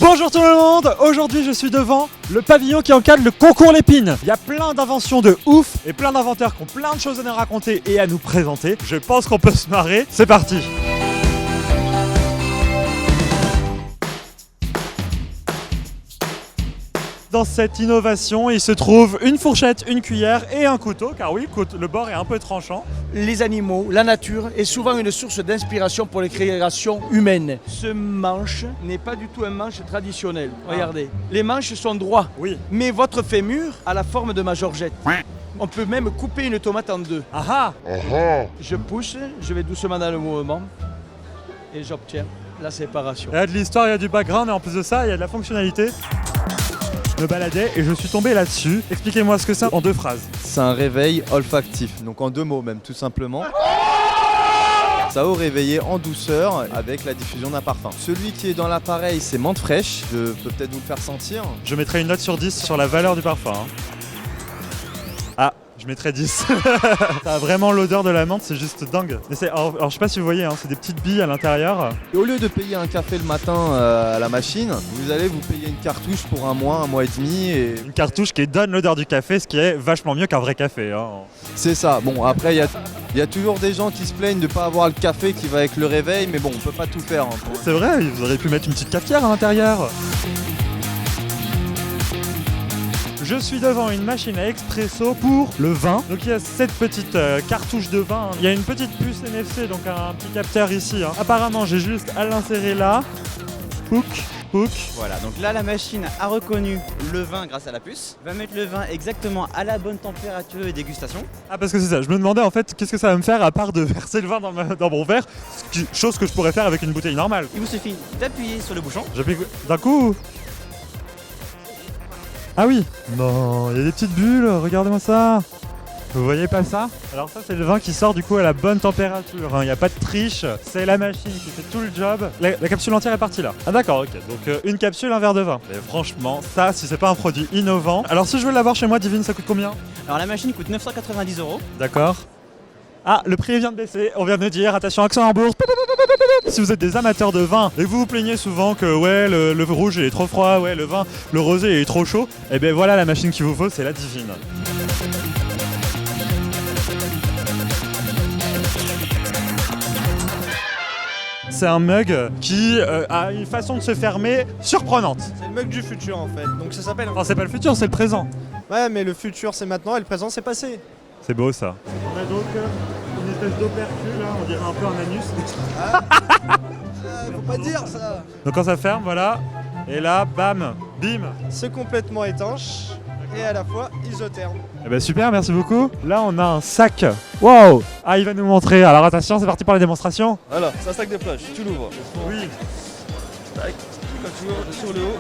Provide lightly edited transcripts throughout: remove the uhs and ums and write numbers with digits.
Bonjour tout le monde, aujourd'hui je suis devant le pavillon qui encadre le concours Lépine. Il y a plein d'inventions de ouf et plein d'inventeurs qui ont plein de choses à nous raconter et à nous présenter. Je pense qu'on peut se marrer, c'est parti. Dans cette innovation, il se trouve une fourchette, une cuillère et un couteau, car oui, le bord est un peu tranchant. Les animaux, la nature est souvent une source d'inspiration pour les créations humaines. Ce manche n'est pas du tout un manche traditionnel. Regardez, les manches sont droits, Oui. mais votre fémur a la forme de ma Georgette. On peut même couper une tomate en deux. Ah Je pousse, je vais doucement dans le mouvement et j'obtiens la séparation. Il y a de l'histoire, il y a du background et en plus de ça, il y a de la fonctionnalité. Je me baladais et je suis tombé là-dessus. Expliquez-moi ce que c'est en 2 phrases. C'est un réveil olfactif, donc en 2 mots même, tout simplement. Ça va réveiller en douceur avec la diffusion d'un parfum. Celui qui est dans l'appareil, c'est menthe fraîche. Je peux peut-être vous le faire sentir. Je mettrai une note sur 10 sur la valeur du parfum. Ah, je mettrai 10. Ça a vraiment l'odeur de la menthe, c'est juste dingue. Mais alors je sais pas si vous voyez, c'est des petites billes à l'intérieur. Et au lieu de payer un café le matin à la machine, vous allez vous payer une cartouche pour un mois et demi. Et Une cartouche qui donne l'odeur du café, ce qui est vachement mieux qu'un vrai café. c'est ça. Bon, après, il y a toujours des gens qui se plaignent de ne pas avoir le café qui va avec le réveil, mais bon, on peut pas tout faire. C'est vrai, vous auriez pu mettre une petite cafetière à l'intérieur. Je suis devant une machine à expresso pour le vin. Donc il y a cette petite cartouche de vin. Il y a une petite puce NFC, donc un petit capteur ici. Apparemment, j'ai juste à l'insérer là. Pouc. Voilà, donc là la machine a reconnu le vin grâce à la puce, va mettre le vin exactement à la bonne température et dégustation. Ah parce que c'est ça, je me demandais en fait qu'est-ce que ça va me faire à part de verser le vin dans mon verre, chose que je pourrais faire avec une bouteille normale. Il vous suffit d'appuyer sur le bouchon. J'appuie d'un coup. Ah oui. Non, il y a des petites bulles, regardez-moi ça. Vous voyez pas ça? Alors ça c'est le vin qui sort du coup à la bonne température, il n'y a pas de triche, c'est la machine qui fait tout le job. La capsule entière est partie là. Ah d'accord, ok, donc une capsule, un verre de vin. Mais franchement, ça si c'est pas un produit innovant. Alors si je veux l'avoir chez moi, Divine, ça coûte combien? Alors la machine coûte 990 €. D'accord. Ah, le prix vient de baisser, on vient de me dire, attention, accent en bourse. Si vous êtes des amateurs de vin et vous vous plaignez souvent que ouais, le rouge il est trop froid, ouais, le vin, le rosé il est trop chaud, et bien voilà la machine qu'il vous faut, c'est la Divine. C'est un mug qui a une façon de se fermer surprenante. C'est le mug du futur en fait, donc ça s'appelle... Enfin c'est pas le futur, c'est le présent. Ouais mais le futur c'est maintenant et le présent c'est passé. C'est beau ça. On a donc une espèce d'opercule là, on dirait un peu un anus. Faut pas dire ça. Donc quand ça ferme, voilà, et là, bam, bim. C'est complètement étanche et à la fois isotherme. Eh ben super, merci beaucoup. Là on a un sac. Wow. Ah il va nous montrer, alors attention, c'est parti pour la démonstration. Voilà, c'est un sac de plage, tu l'ouvres. Oui. Tac, quand tu ouvres sur le haut.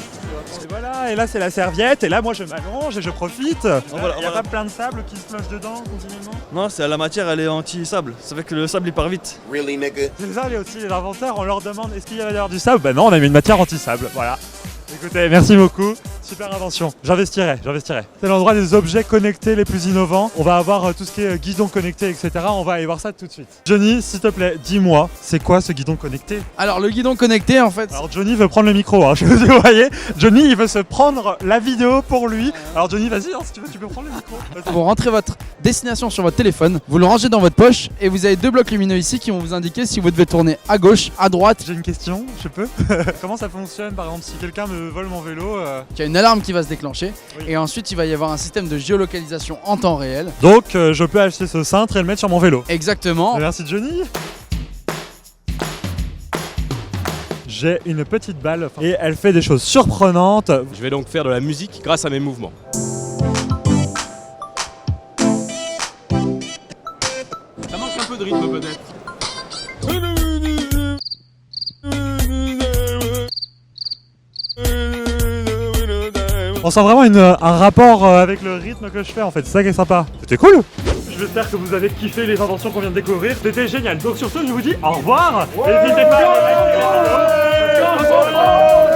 Et voilà, et là c'est la serviette, et là moi je m'allonge et je profite. Voilà, Il n'y a voilà. pas plein de sable qui se cloche dedans continuellement. Non, c'est la matière, elle est anti-sable. Ça fait que le sable il part vite. C'est ça, et aussi les inventaires, on leur demande est-ce qu'il y a du sable? Ben non, on a mis une matière anti-sable, voilà. Écoutez, merci beaucoup, super invention, j'investirai. C'est l'endroit des objets connectés les plus innovants. On va avoir tout ce qui est guidon connecté, etc. On va aller voir ça tout de suite. Johnny, s'il te plaît, dis-moi, c'est quoi ce guidon connecté? Alors le guidon connecté en fait, Alors Johnny veut prendre le micro, je vous voyez, Johnny il veut se prendre la vidéo pour lui. Alors Johnny, vas-y, si tu veux, tu peux prendre le micro. Vas-y. vous rentrez votre destination sur votre téléphone, vous le rangez dans votre poche et vous avez 2 blocs lumineux ici qui vont vous indiquer si vous devez tourner à gauche, à droite. J'ai une question, je peux? Comment ça fonctionne par exemple si quelqu'un me vole mon vélo Il y a une alarme qui va se déclencher Oui. et ensuite il va y avoir un système de géolocalisation en temps réel. Donc je peux acheter ce cintre et le mettre sur mon vélo. Exactement. Merci Johnny. J'ai une petite balle et elle fait des choses surprenantes. Je vais donc faire de la musique grâce à mes mouvements. Ça manque un peu de rythme peut-être. On sent vraiment un rapport avec le rythme que je fais en fait, c'est ça qui est sympa. C'était cool. J'espère que vous avez kiffé les inventions qu'on vient de découvrir, c'était génial. Donc sur ce, je vous dis au revoir. N'hésitez pas à liker la vidéo.